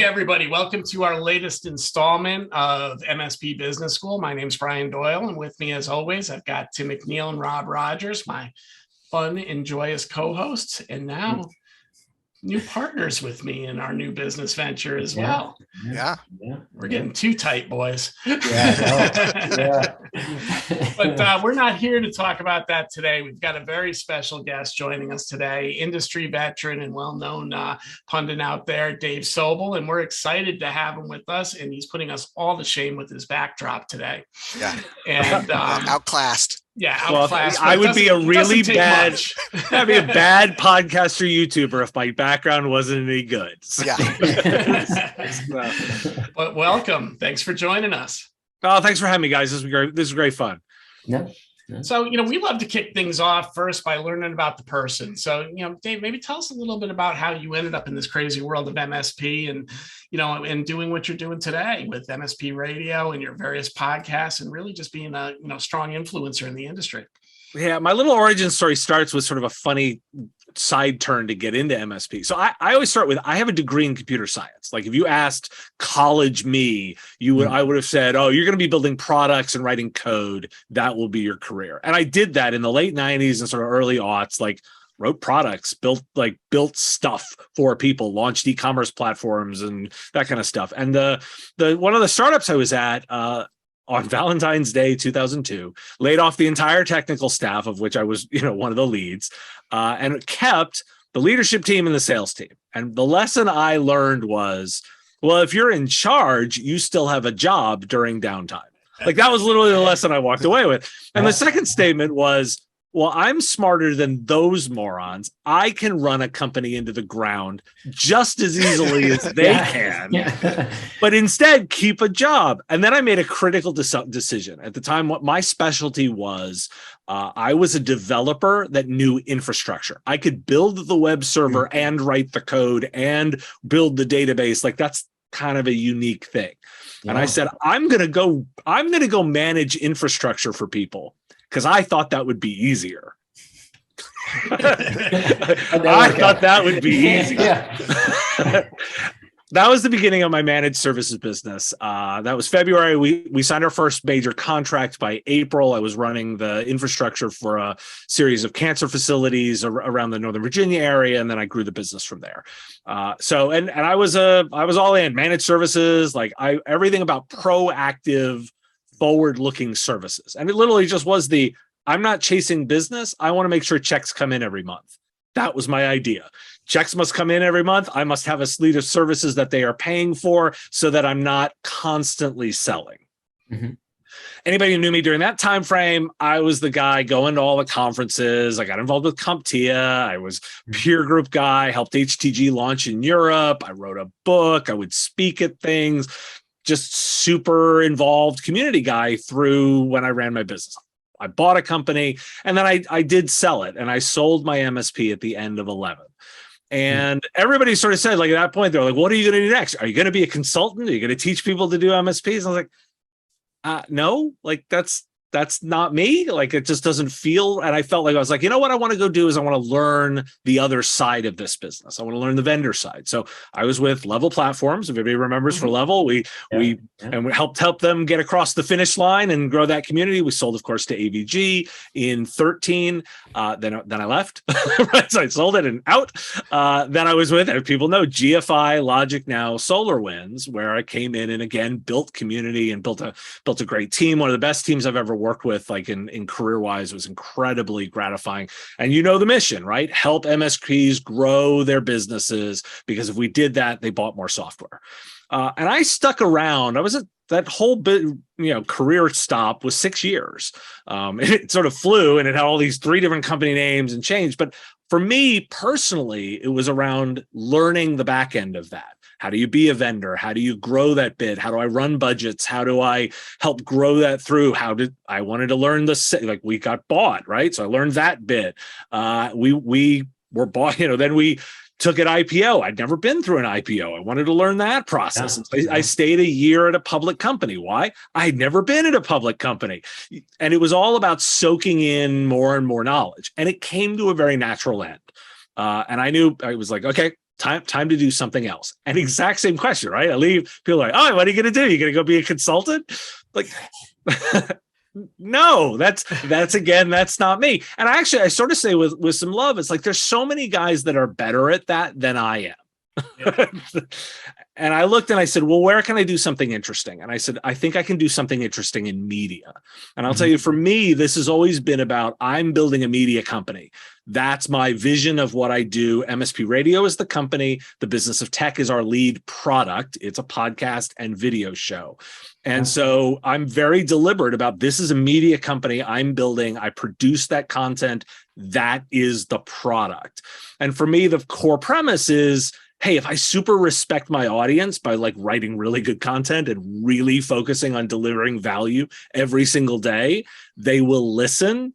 Hey, everybody. Welcome to our latest installment of MSP Business School. My name's Brian Doyle, and with me, as always, I've got Tim McNeil and Rob Rogers, my fun and joyous co-hosts, and now new partners with me in our new business venture as well. Yeah. We're getting too tight, boys. Yeah. But we're not here to talk about that today. We've got a very special guest joining us today, industry veteran and well-known pundit out there, Dave Sobel, and we're excited to have him with us, and he's putting us all to shame with his backdrop today. Yeah. And outclassed. Yeah, well, I would be a really bad, I'd be a bad podcaster YouTuber if my background wasn't any good. So. Yeah. But welcome. Thanks for joining us. Oh, thanks for having me, guys. This is great fun. Yeah. So, we love to kick things off first by learning about the person. So, Dave, maybe tell us a little bit about how you ended up in this crazy world of MSP and, and doing what you're doing today with MSP Radio and your various podcasts and really just being a, strong influencer in the industry. Yeah, my little origin story starts with sort of a funny side turn to get into MSP. So I always start with, I have a degree in computer science. Like if you asked college me, I would have said, oh, you're going to be building products and writing code. That will be your career. And I did that in the late 90s and sort of early aughts, like wrote products, built stuff for people, launched e-commerce platforms and that kind of stuff. And the one of the startups I was at, on Valentine's Day, 2002, laid off the entire technical staff, of which I was, one of the leads, and it kept the leadership team and the sales team. And the lesson I learned was, well, if you're in charge, you still have a job during downtime. Like that was literally the lesson I walked away with. And the second statement was, well, I'm smarter than those morons. I can run a company into the ground just as easily as they can, but instead keep a job. And then I made a critical decision. At the time, what my specialty was, I was a developer that knew infrastructure. I could build the web server and write the code and build the database. Like that's kind of a unique thing. And I said, I'm going to go manage infrastructure for people, because I thought that would be easier. I thought that would be easier. That was the beginning of my managed services business. That was February. We signed our first major contract by April. I was running the infrastructure for a series of cancer facilities around the Northern Virginia area, and then I grew the business from there. So I was all in managed services, everything about proactive, forward-looking services. And it literally just was I'm not chasing business. I want to make sure checks come in every month. That was my idea. Checks must come in every month. I must have a suite of services that they are paying for so that I'm not constantly selling. Mm-hmm. Anybody who knew me during that time frame, I was the guy going to all the conferences. I got involved with CompTIA. I was peer group guy, helped HTG launch in Europe. I wrote a book. I would speak at things. Just super involved community guy through when I ran my business. I bought a company and then I did sell it, and I sold my MSP at the end of 11. And everybody sort of said, at that point, they're like, what are you going to do next? Are you going to be a consultant? Are you going to teach people to do MSPs? And I was like, no, that's not me. It just doesn't feel. And I felt like I was like, what I want to go do is I want to learn the other side of this business. I want to learn the vendor side. So I was with Level Platforms. If anybody remembers, for Level, we helped them get across the finish line and grow that community. We sold, of course, to AVG in 13. Then I left. So I sold it and out. Then I was with, as people know, GFI, Logic Now, SolarWinds, where I came in and again built community and built a great team. One of the best teams I've ever worked with, in career wise, was incredibly gratifying. And the mission, right? Help MSPs grow their businesses, because if we did that, they bought more software. And I stuck around. That whole bit, career stop was 6 years. It sort of flew, and it had all these 3 different company names and changed. But for me personally, it was around learning the back end of that. How do you be a vendor? How do you grow that bit? How do I run budgets? How do I help grow that through? I wanted to learn we got bought, right? So I learned that bit. We were bought, then we took an IPO. I'd never been through an IPO. I wanted to learn that process. I stayed a year at a public company. Why? I'd never been at a public company. And it was all about soaking in more and more knowledge. And it came to a very natural end. And I knew, I was like, okay, Time to do something else. And exact same question, right? I leave, people are like, oh, what are you going to do? You going to go be a consultant? Like, no, that's not me. And I sort of say with some love, it's like, there's so many guys that are better at that than I am. Yeah. And I looked and I said, well, where can I do something interesting? And I said, I think I can do something interesting in media. And I'll tell you, for me, this has always been about, I'm building a media company. That's my vision of what I do. MSP Radio is the company. The Business of Tech is our lead product. It's a podcast and video show. And so I'm very deliberate about, this is a media company I'm building. I produce that content. That is the product. And for me, the core premise is, hey, if I super respect my audience by like writing really good content and really focusing on delivering value every single day, they will listen.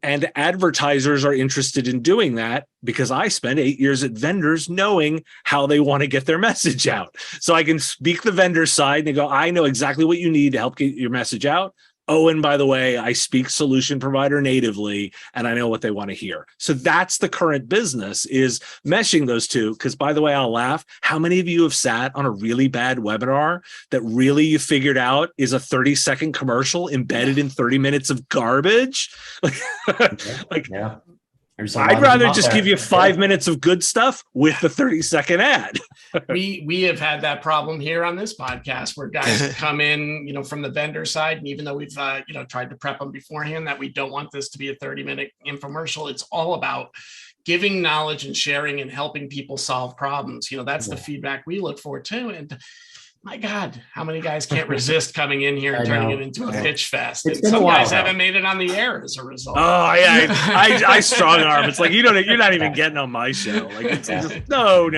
And advertisers are interested in doing that because I spent 8 years at vendors knowing how they want to get their message out. So I can speak the vendor side and go, I know exactly what you need to help get your message out. Oh, and by the way, I speak solution provider natively, and I know what they want to hear. So that's the current business, is meshing those two. Because by the way, I'll laugh. How many of you have sat on a really bad webinar that really you figured out is a 30-second commercial embedded in 30 minutes of garbage? Yeah. I'd rather just give you 5 minutes of good stuff with the 30-second ad. We have had that problem here on this podcast where guys come in, from the vendor side, and even though we've tried to prep them beforehand that we don't want this to be a 30-minute infomercial, it's all about giving knowledge and sharing and helping people solve problems. That's the feedback we look for too. And my God, how many guys can't resist coming in here and turning it into a pitch fest? And some guys haven't made it on the air as a result. Oh yeah, I strong arm. It's like you're not even getting on my show. Like it's just, no.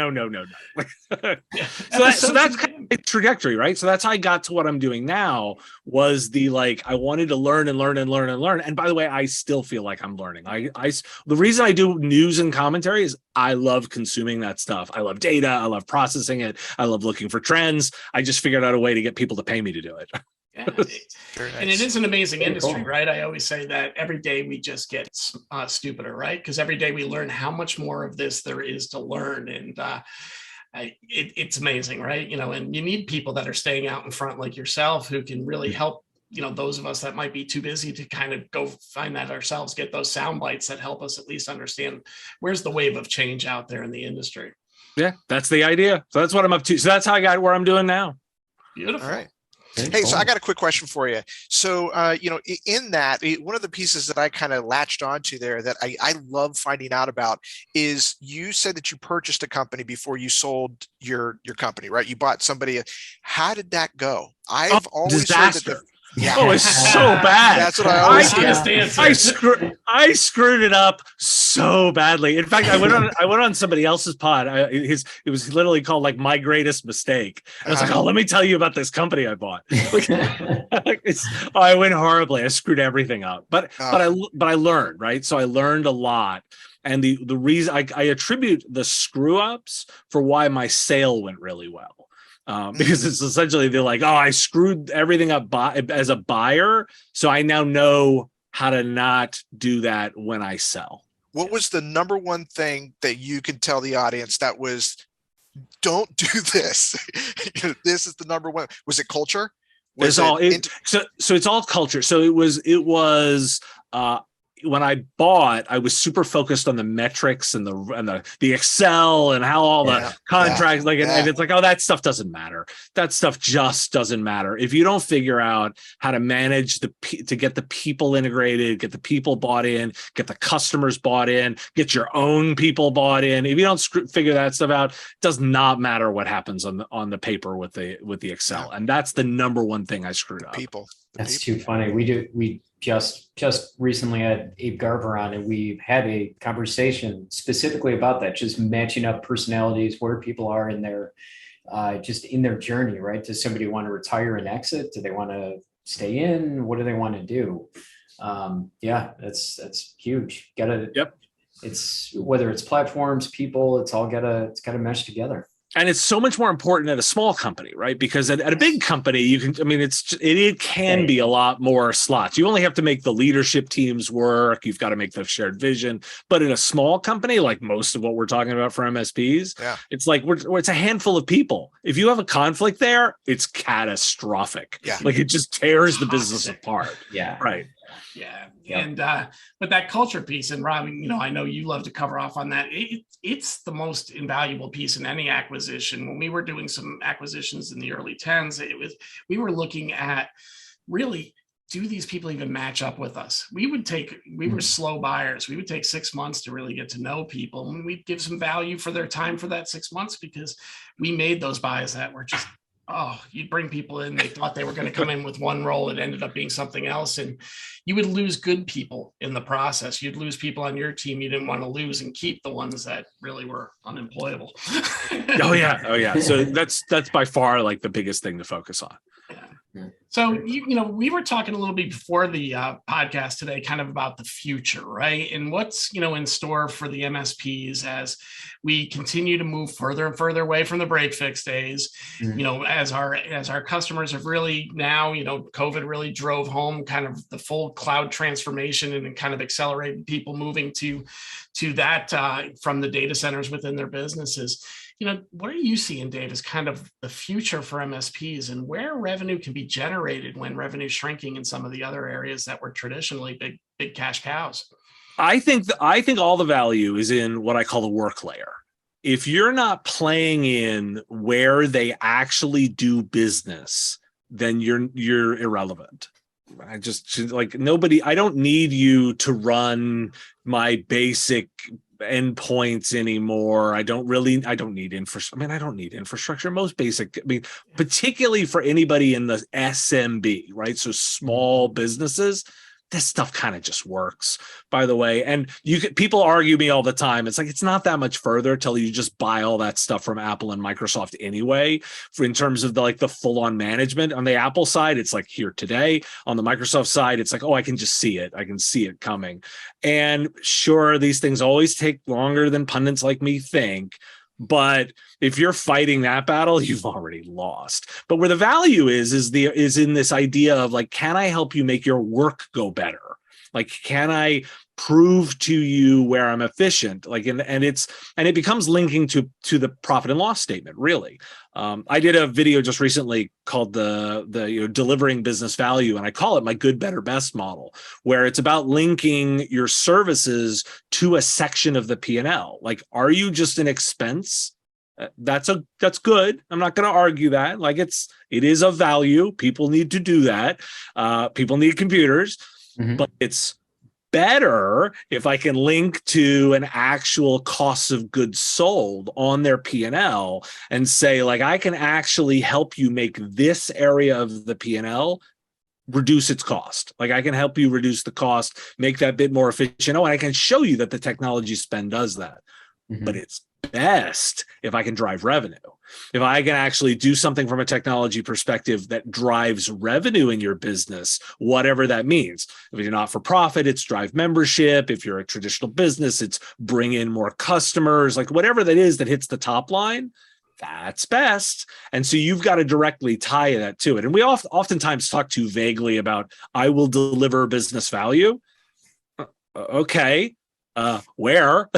So that's kind of the trajectory, right? So that's how I got to what I'm doing now. Was I wanted to learn. And by the way, I still feel like I'm learning. The reason I do news and commentary is I love consuming that stuff. I love data. I love processing it. I love looking for trends. I just figured out a way to get people to pay me to do it. Yeah. And it is an amazing industry, right? I always say that every day we just get stupider, right? Because every day we learn how much more of this there is to learn. And it's amazing, right? And you need people that are staying out in front like yourself who can really help, those of us that might be too busy to kind of go find that ourselves, get those sound bites that help us at least understand where's the wave of change out there in the industry. Yeah, that's the idea. So that's what I'm up to. So that's how I got where I'm doing now. Beautiful. All right. Hey, so I got a quick question for you. So, in that, one of the pieces that I kind of latched onto there that I love finding out about is you said that you purchased a company before you sold your company, right? You bought somebody. How did that go? I've always disaster. heard that Yeah. Oh, it's so bad. That's what I always I screwed it up so badly. In fact, I went on somebody else's pod. It was literally called like My Greatest Mistake. I was like, oh, let me tell you about this company I bought. I went horribly. I screwed everything up. But I learned, right? So I learned a lot. And the reason I attribute the screw ups for why my sale went really well. Because it's essentially they're like, oh, I screwed everything up as a buyer, so I now know how to not do that when I sell. What was the number one thing that you could tell the audience that was, don't do this? This is the number one. Was it culture? So it's all culture. So it was. When I bought, I was super focused on the metrics and the Excel and how all the contracts and it's like, oh, that stuff doesn't matter. That stuff just doesn't matter. If you don't figure out how to manage to get the people integrated, get the people bought in, get the customers bought in, get your own people bought in. If you don't figure that stuff out, it does not matter what happens on the paper with the Excel. And that's the number one thing I screwed up. That's too funny. We just recently had Abe Garver on, and we had a conversation specifically about that, just matching up personalities, where people are in their just in their journey, right? Does somebody want to retire and exit? Do they want to stay in? What do they want to do? That's huge. It's whether it's platforms, people, it's gotta mesh together. And it's so much more important at a small company, right? Because at a big company, you can, I mean, it can be a lot more slots. You only have to make the leadership teams work. You've got to make the shared vision. But in a small company, like most of what we're talking about for MSPs, it's like it's a handful of people. If you have a conflict there, it's catastrophic. Yeah. Like it just tears the business apart. Yeah. Right. Yeah. Yep. And but that culture piece, and Rob, I know you love to cover off on that. It's the most invaluable piece in any acquisition. When we were doing some acquisitions in the early 10s, we were looking at really, do these people even match up with us? We were slow buyers. We would take 6 months to really get to know people, and we'd give some value for their time for that 6 months, because we made those buys that were just, you'd bring people in, they thought they were going to come in with one role, it ended up being something else, and you would lose good people in the process. You'd lose people on your team you didn't want to lose, and keep the ones that really were unemployable. Oh yeah. So that's by far like the biggest thing to focus on. So, we were talking a little bit before the podcast today, kind of about the future, right? And what's, in store for the MSPs as we continue to move further and further away from the break fix days, as our customers have really now, COVID really drove home kind of the full cloud transformation and kind of accelerated people moving to that from the data centers within their businesses. What are you seeing, Dave, as kind of the future for MSPs, and where revenue can be generated when revenue is shrinking in some of the other areas that were traditionally big cash cows? I think all the value is in what I call the work layer. If you're not playing in where they actually do business, then you're irrelevant. I don't need you to run my basic endpoints anymore. I don't need infrastructure. I don't need infrastructure. Most basic, particularly for anybody in the SMB, right? So small businesses, this stuff kind of just works, by the way. And people argue me all the time. It's like, it's not that much further till you just buy all that stuff from Apple and Microsoft anyway, in terms of the full on management. On the Apple side, it's like here today. On the Microsoft side, it's like, I can just see it. I can see it coming. And sure, these things always take longer than pundits like me think. But if you're fighting that battle, you've already lost. But where the value is in this idea of can I help you make your work go better? Can I prove to you where I'm efficient? And it becomes linking to the profit and loss statement, really. I did a video just recently called the delivering business value, and I call it my good, better, best model, where it's about linking your services to a section of the P&L. Are you just an expense? That's good. I'm not going to argue that. It is of value. People need to do that. People need computers, but it's better if I can link to an actual cost of goods sold on their P&L and say, I can actually help you make this area of the P&L reduce its cost. I can help you reduce the cost, make that bit more efficient. And I can show you that the technology spend does that. But it's best if I can drive revenue. If I can actually do something from a technology perspective that drives revenue in your business, whatever that means. If you're not for profit, it's drive membership. If you're a traditional business, it's bring in more customers, whatever that is that hits the top line, that's best. And so you've got to directly tie that to it. And we oftentimes talk too vaguely about, I will deliver business value. Okay. Where,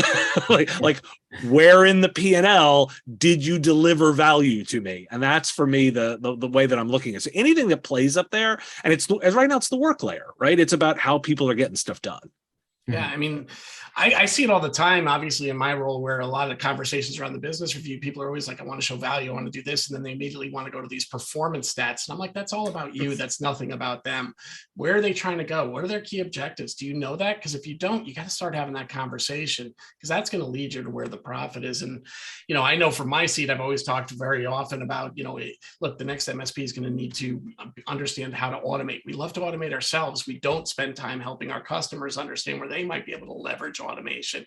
where in the P&L did you deliver value to me? And that's for me the way that I'm looking at it. So anything that plays up there, and right now it's the work layer, right? It's about how people are getting stuff done. Yeah, I see it all the time, obviously, in my role, where a lot of conversations around the business review, people are always like, I want to show value, I want to do this. And then they immediately want to go to these performance stats. And I'm like, that's all about you. That's nothing about them. Where are they trying to go? What are their key objectives? Do you know that? Because if you don't, you got to start having that conversation, because that's going to lead you to where the profit is. And, I know from my seat, I've always talked very often about, look, the next MSP is going to need to understand how to automate. We love to automate ourselves. We don't spend time helping our customers understand where they they might be able to leverage automation.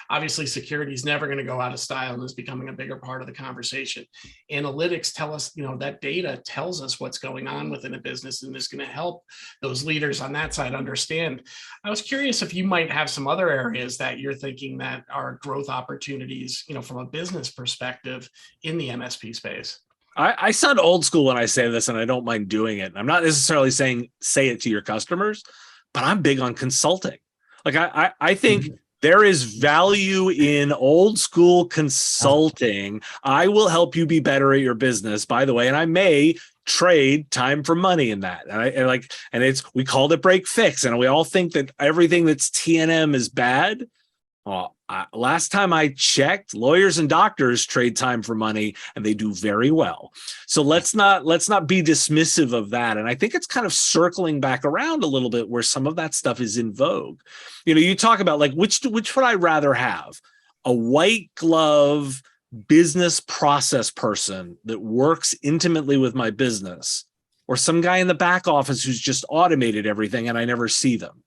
Obviously, security is never going to go out of style and is becoming a bigger part of the conversation. Analytics tell us, that data tells us what's going on within a business and is going to help those leaders on that side understand. I was curious if you might have some other areas that you're thinking that are growth opportunities, from a business perspective in the MSP space. I sound old school when I say this, and I don't mind doing it. I'm not necessarily saying say it to your customers, but I'm big on consulting. Like I think there is value in old school consulting. I will help you be better at your business, by the way, and I may trade time for money in that. And we called it break fix, and we all think that everything that's T&M is bad. Well, last time I checked, lawyers and doctors trade time for money, and they do very well. So let's not be dismissive of that. And I think it's kind of circling back around a little bit where some of that stuff is in vogue. You talk about like which would I rather have? A white glove business process person that works intimately with my business, or some guy in the back office who's just automated everything and I never see them?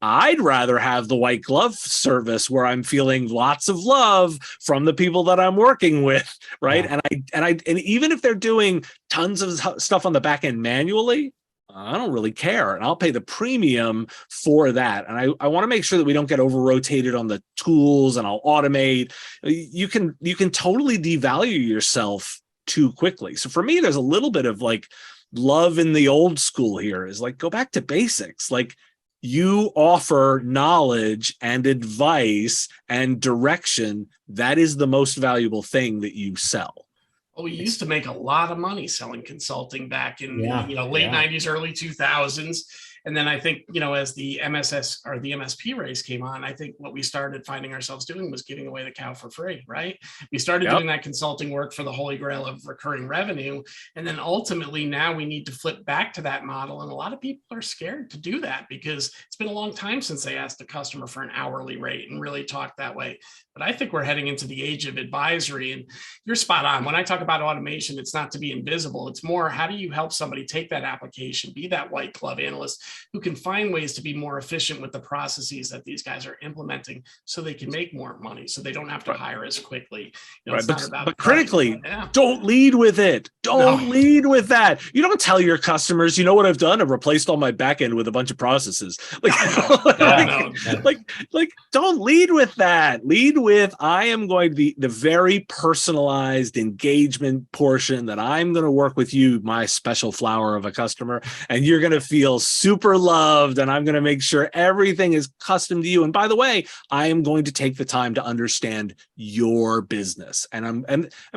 I'd rather have the white glove service where I'm feeling lots of love from the people that I'm working with, right? Yeah. And even if they're doing tons of stuff on the back end manually, I don't really care, and I'll pay the premium for that. And I want to make sure that we don't get over-rotated on the tools, and I'll automate. You can totally devalue yourself too quickly. So for me, there's a little bit of like love in the old school here is like, go back to basics. Like, you offer knowledge and advice and direction. That is the most valuable thing that you sell. Well, we used to make a lot of money selling consulting back in late 90s, early 2000s. And then I think, as the MSS or the MSP race came on, I think what we started finding ourselves doing was giving away the cow for free, right? We started doing that consulting work for the holy grail of recurring revenue. And then ultimately now we need to flip back to that model. And a lot of people are scared to do that because it's been a long time since they asked a customer for an hourly rate and really talked that way. But I think we're heading into the age of advisory, and you're spot on. When I talk about automation, it's not to be invisible. It's more, how do you help somebody take that application, be that white glove analyst who can find ways to be more efficient with the processes that these guys are implementing so they can make more money, so they don't have to hire as quickly. But critically, don't lead with it. Don't lead with that. You don't tell your customers, you know what I've done? I've replaced all my back end with a bunch of processes. Don't lead with that. Lead with, I am going to be the very personalized engagement portion that I'm going to work with you, my special flower of a customer, and you're going to feel super loved, and I'm going to make sure everything is custom to you. And by the way, I am going to take the time to understand your business. And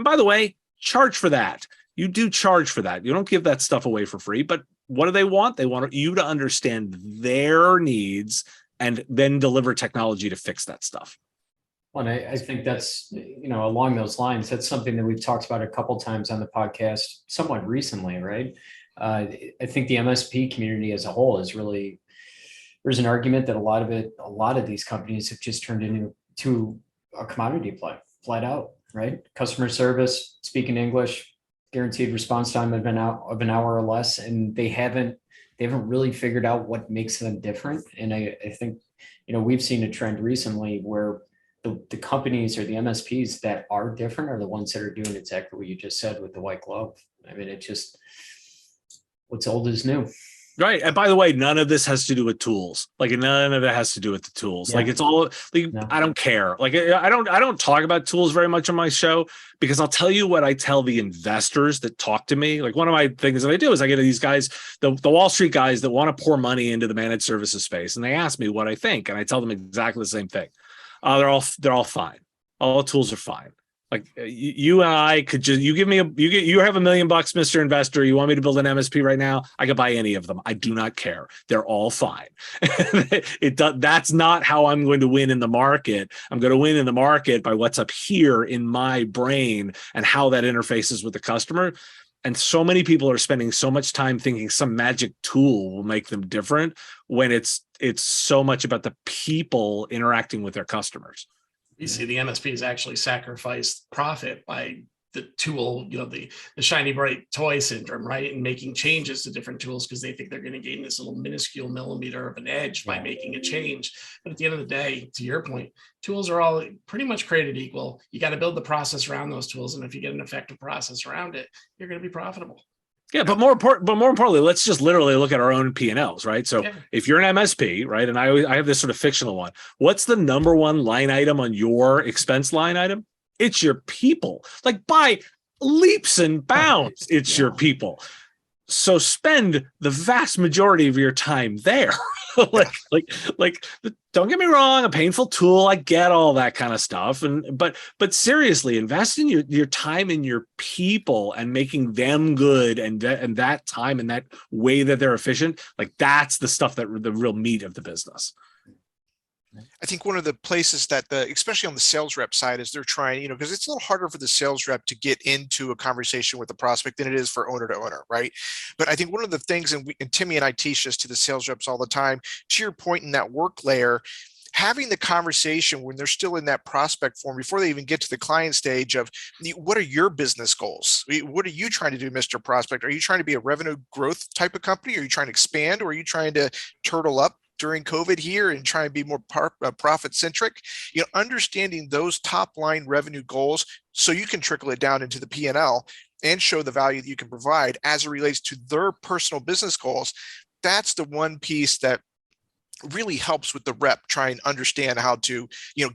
by the way, charge for that. You do charge for that. You don't give that stuff away for free, but what do they want? They want you to understand their needs and then deliver technology to fix that stuff. Well, and I think that's, along those lines, that's something that we've talked about a couple of times on the podcast somewhat recently, right? I think the MSP community as a whole is really, there's an argument that a lot of these companies have just turned into a commodity play, flat out, right? Customer service, speaking English, guaranteed response time of an hour or less, and they haven't really figured out what makes them different. And I think, we've seen a trend recently where the companies or the MSPs that are different are the ones that are doing exactly what you just said with the white glove. I mean, it just, what's old is new. Right. And by the way, none of this has to do with tools. Like, none of it has to do with the tools. Yeah. Like, it's all like, no. I don't care. Like, I don't talk about tools very much on my show, because I'll tell you what I tell the investors that talk to me. Like, one of my things that I do is I get these guys, the Wall Street guys that want to pour money into the managed services space, and they ask me what I think, and I tell them exactly the same thing. They're all fine. All the tools are fine. Like, you and I could just, you have $1 million, Mr. Investor. You want me to build an MSP right now? I could buy any of them. I do not care. They're all fine. That's not how I'm going to win in the market. I'm going to win in the market by what's up here in my brain and how that interfaces with the customer. And so many people are spending so much time thinking some magic tool will make them different, when it's so much about the people interacting with their customers. You see the MSPs actually sacrifice profit by the tool, the shiny bright toy syndrome, right? And making changes to different tools because they think they're going to gain this little minuscule millimeter of an edge by making a change. But at the end of the day, to your point, tools are all pretty much created equal. You got to build the process around those tools. And if you get an effective process around it, you're going to be profitable. Yeah, but more importantly, let's just literally look at our own P&Ls, right? So if you're an MSP, right, and I have this sort of fictional one, what's the number one line item on your expense line item? It's your people. Like by leaps and bounds, it's your people. So spend the vast majority of your time there. like don't get me wrong, a painful tool, I get all that kind of stuff. But seriously, invest in your time in your people and making them good and that time and that way that they're efficient. Like that's the stuff that the real meat of the business. I think one of the places that especially on the sales rep side, is they're trying, because it's a little harder for the sales rep to get into a conversation with the prospect than it is for owner to owner, right? But I think one of the things, and Timmy and I teach this to the sales reps all the time, to your point in that work layer, having the conversation when they're still in that prospect form before they even get to the client stage of what are your business goals? What are you trying to do, Mr. Prospect? Are you trying to be a revenue growth type of company? Are you trying to expand, or are you trying to turtle up during COVID here and try and be more profit centric? Understanding those top line revenue goals so you can trickle it down into the P&L and show the value that you can provide as it relates to their personal business goals. That's the one piece that really helps with the rep try and understand how to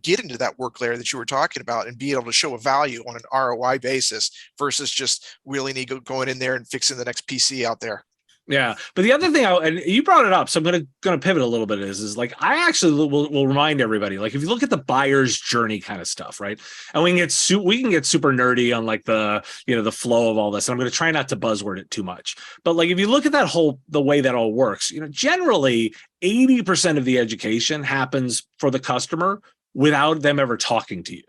get into that work layer that you were talking about and be able to show a value on an ROI basis versus just willy-nilly going in there and fixing the next PC out there. Yeah, but the other thing, and you brought it up, so I'm gonna pivot a little bit. Is like I actually will remind everybody, like if you look at the buyer's journey kind of stuff, right? And we can get super nerdy on like the the flow of all this. And I'm gonna try not to buzzword it too much, but like if you look at the way that all works, generally 80% of the education happens for the customer without them ever talking to you.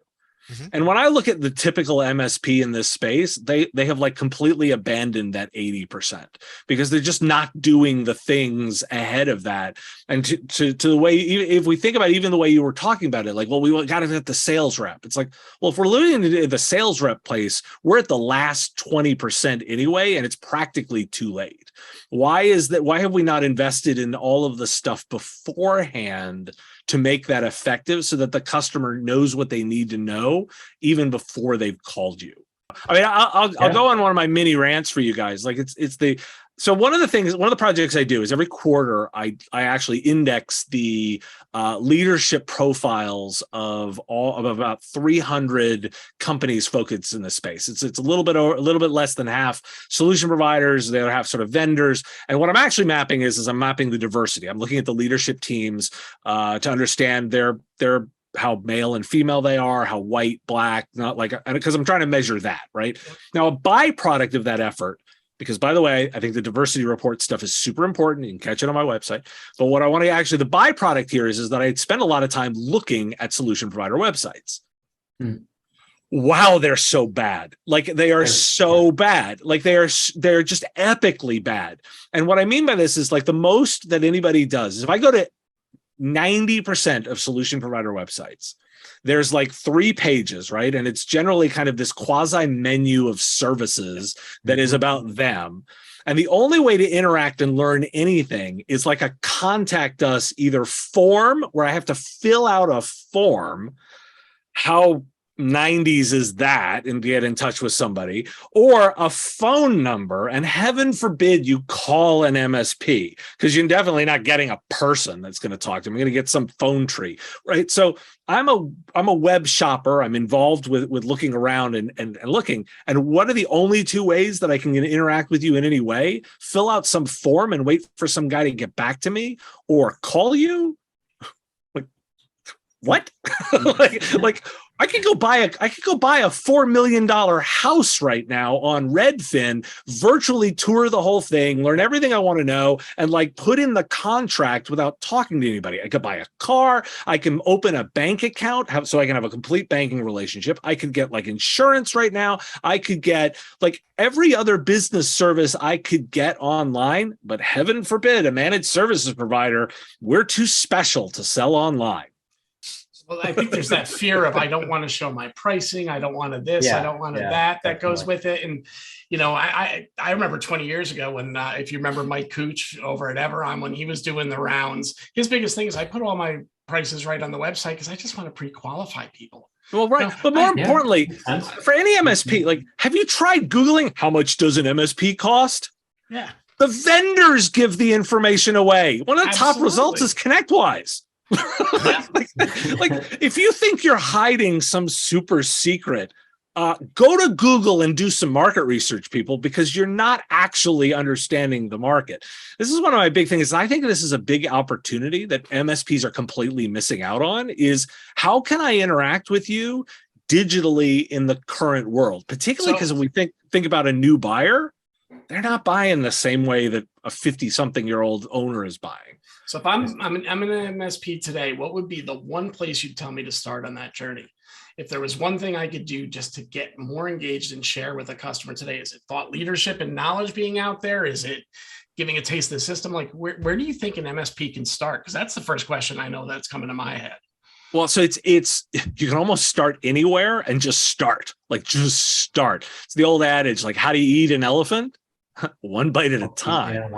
And when I look at the typical MSP in this space, they have like completely abandoned that 80% because they're just not doing the things ahead of that. And to the way, if we think about even the way you were talking about it, like, well, we got to get the sales rep. It's like, well, if we're living in the sales rep place, we're at the last 20% anyway, and it's practically too late. Why is that? Why have we not invested in all of the stuff beforehand to make that effective so that the customer knows what they need to know even before they've called you? I mean, I'll go on one of my mini rants for you guys. Like so one of the projects I do is every quarter I actually index the leadership profiles of about 300 companies focused in this space. It's a little bit less than half solution providers. The other half sort of vendors. And what I'm actually mapping is I'm mapping the diversity. I'm looking at the leadership teams to understand their how male and female they are, how white, black, not like, because I'm trying to measure that, right? Now, a byproduct of that effort, because by the way, I think the diversity report stuff is super important. You can catch it on my website. But what I want to actually, the byproduct here is that I spend a lot of time looking at solution provider websites. Wow, they're so bad. Like they are so bad. Like they're just epically bad. And what I mean by this is like the most that anybody does is if I go to 90% of solution provider websites, there's like 3 pages, right? And it's generally kind of this quasi menu of services that is about them. And the only way to interact and learn anything is like a contact us either form where I have to fill out a form. How 90s is that, and get in touch with somebody, or a phone number, and heaven forbid you call an MSP, because you're definitely not getting a person that's going to talk to them. You're going to get some phone tree, right? So I'm a web shopper. I'm involved with looking around and looking. And what are the only 2 ways that I can interact with you in any way? Fill out some form and wait for some guy to get back to me, or call you? Like, what? like I could go buy a $4 million house right now on Redfin, virtually tour the whole thing, learn everything I want to know, and like put in the contract without talking to anybody. I could buy a car. I can open a bank account so I can have a complete banking relationship. I could get like insurance right now. I could get like every other business service I could get online, but heaven forbid a managed services provider, we're too special to sell online. Well, I think there's that fear of, I don't want to show my pricing. I don't want to this. I don't want to that. That goes with it. And, I remember 20 years ago when, if you remember Mike Cooch over at Everon, when he was doing the rounds, his biggest thing is I put all my prices right on the website because I just want to pre-qualify people. Well, right. But more importantly, for any MSP, like, have you tried Googling how much does an MSP cost? Yeah. The vendors give the information away. One of the top results is ConnectWise. like if you think you're hiding some super secret, go to Google and do some market research, people, because you're not actually understanding the market. This is one of my big things. I think this is a big opportunity that MSPs are completely missing out on, is how can I interact with you digitally in the current world, particularly because when we think about a new buyer, they're not buying the same way that a 50-something-year-old owner is buying. So if I'm an MSP today, what would be the one place you'd tell me to start on that journey? If there was one thing I could do just to get more engaged and share with a customer today, is it thought leadership and knowledge being out there? Is it giving a taste of the system? Like, where do you think an MSP can start? Because that's the first question I know that's coming to my head. Well, so it's you can almost start anywhere and just start. It's the old adage, like, how do you eat an elephant? One bite at a time.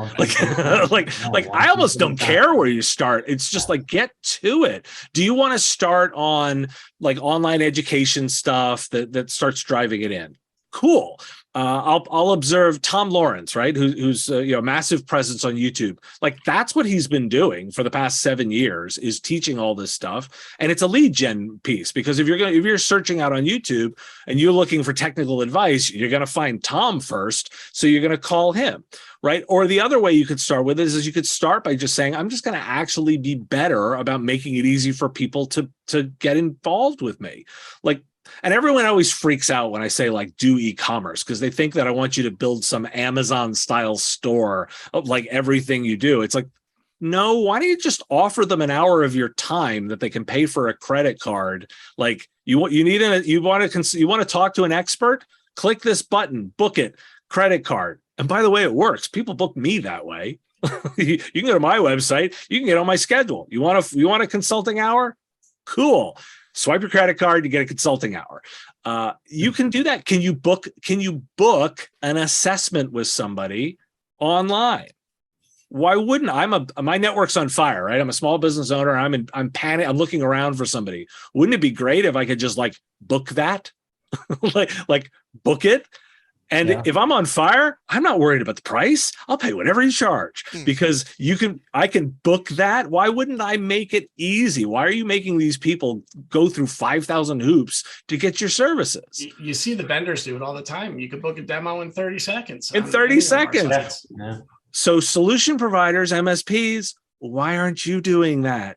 I almost don't care where you start. It's just like, get to it. Do you want to start on like online education stuff that starts driving it in? Cool. I'll observe Tom Lawrence, right? Who's a massive presence on YouTube. Like, that's what he's been doing for the past 7 years, is teaching all this stuff. And it's a lead gen piece, because if you're searching out on YouTube and you're looking for technical advice, you're going to find Tom first. So you're going to call him, right? Or the other way you could start with is you could start by just saying, I'm just going to actually be better about making it easy for people to get involved with me. And everyone always freaks out when I say, like, do e-commerce, because they think that I want you to build some Amazon style store of like everything you do. It's like, no, why don't you just offer them an hour of your time that they can pay for a credit card? Like, you want to talk to an expert? Click this button, book it, credit card. And by the way, it works. People book me that way. You can go to my website. You can get on my schedule. You want a consulting hour? Cool. Swipe your credit card, you get a consulting hour. You can do that. Can you book an assessment with somebody online? Why wouldn't? My network's on fire, right? I'm a small business owner. I'm panic. I'm looking around for somebody. Wouldn't it be great if I could just like book that, like book it? And if I'm on fire, I'm not worried about the price. I'll pay whatever you charge, because I can book that. Why wouldn't I make it easy? Why are you making these people go through 5,000 hoops to get your services? You see the vendors do it all the time. You can book a demo in 30 seconds. In 30 seconds. So solution providers, MSPs, why aren't you doing that?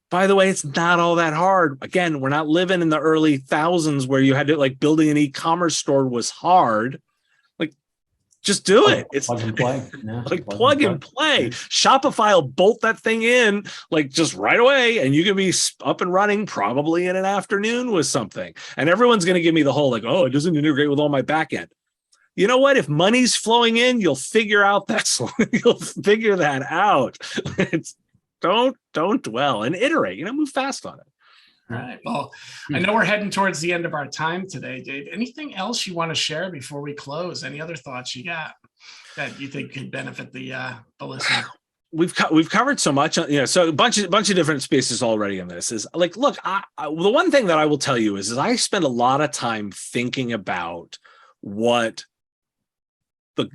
By the way, it's not all that hard. Again, we're not living in the early thousands where you had to, like, building an e-commerce store was hard. Just do it. It's plug and play. Plug and play. Shopify will bolt that thing in like just right away, and you can be up and running probably in an afternoon with something. And everyone's going to give me the whole like, oh, it doesn't integrate with all my back end. You know what? If money's flowing in, you'll figure out you'll figure that out. Don't dwell and iterate. Move fast on it. All right. Well, I know we're heading towards the end of our time today, Dave. Anything else you want to share before we close? Any other thoughts you got that you think could benefit the listener? We've covered so much, so a bunch of different spaces already in this. Is like, look, the one thing that I will tell you is I spend a lot of time thinking about what the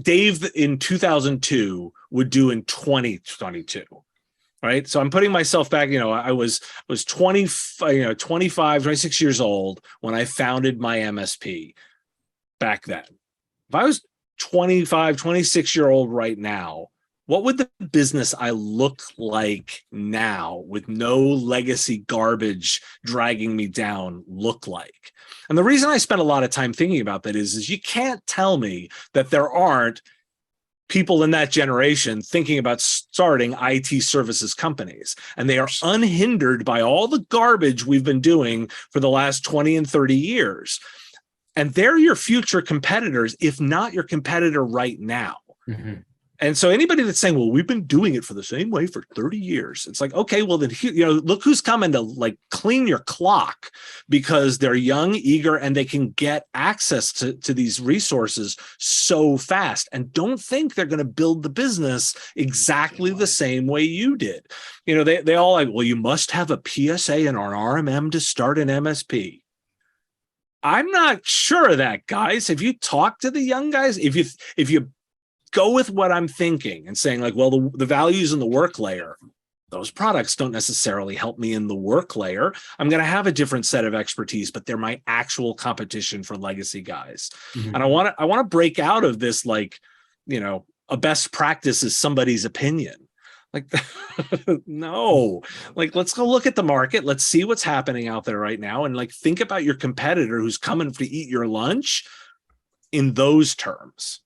Dave in 2002 would do in 2022. Right. So I'm putting myself back, I was 25, 26 years old when I founded my MSP back then. If I was 25, 26-year-old right now, what would the business I look like now with no legacy garbage dragging me down look like? And the reason I spent a lot of time thinking about that is you can't tell me that there aren't people in that generation thinking about starting IT services companies, and they are unhindered by all the garbage we've been doing for the last 20 and 30 years. And they're your future competitors, if not your competitor right now. Mm-hmm. And so anybody that's saying, well, we've been doing it for the same way for 30 years. It's like, okay, well then, look who's coming to like clean your clock, because they're young, eager, and they can get access to these resources so fast. And don't think they're going to build the business exactly the same way you did. They all like, well, you must have a PSA and an RMM to start an MSP. I'm not sure of that, guys. Have you talked to the young guys? If you go with what I'm thinking and saying like, well, the values in the work layer, those products don't necessarily help me in the work layer. I'm going to have a different set of expertise, but they're my actual competition for legacy guys. Mm-hmm. And I want to break out of this, like, a best practice is somebody's opinion. Like, no, like, let's go look at the market. Let's see what's happening out there right now. And like, think about your competitor who's coming to eat your lunch in those terms.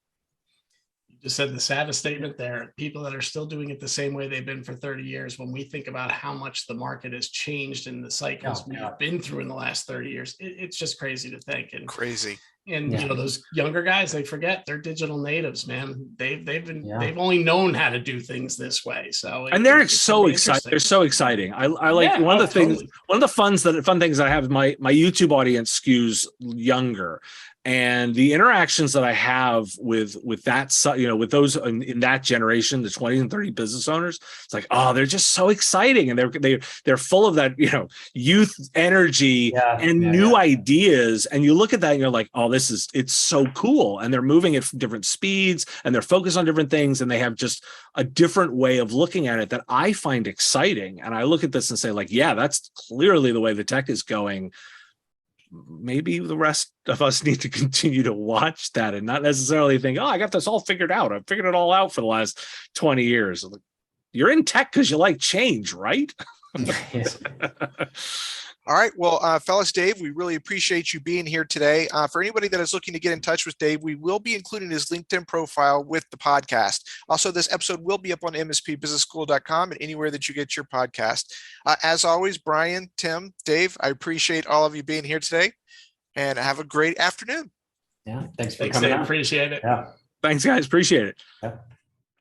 Just said the saddest statement there. People that are still doing it the same way they've been for 30 years. When we think about how much the market has changed in the cycles we've been through in the last 30 years, it's just crazy to think. And crazy. And those younger guys, they forget they're digital natives, man. They've only known how to do things this way. So they're so excited. They're so exciting. I like one of the fun things I have. My YouTube audience skews younger. And the interactions that I have with that, with those in that generation, the 20 and 30 business owners, it's like, oh, they're just so exciting, and they're full of that, youth energy and new ideas. And you look at that, and you're like, oh, it's so cool. And they're moving at different speeds, and they're focused on different things, and they have just a different way of looking at it that I find exciting. And I look at this and say, like, yeah, that's clearly the way the tech is going. Maybe the rest of us need to continue to watch that and not necessarily think, oh, I got this all figured out. I've figured it all out for the last 20 years. You're in tech because you like change, right? Yes. All right. Well, fellas, Dave, we really appreciate you being here today. For anybody that is looking to get in touch with Dave, we will be including his LinkedIn profile with the podcast. Also, this episode will be up on mspbusinessschool.com and anywhere that you get your podcast. As always, Brian, Tim, Dave, I appreciate all of you being here today, and have a great afternoon. Yeah. Thanks for coming Dave. Appreciate it. Yeah. Thanks, guys. Appreciate it. Yeah.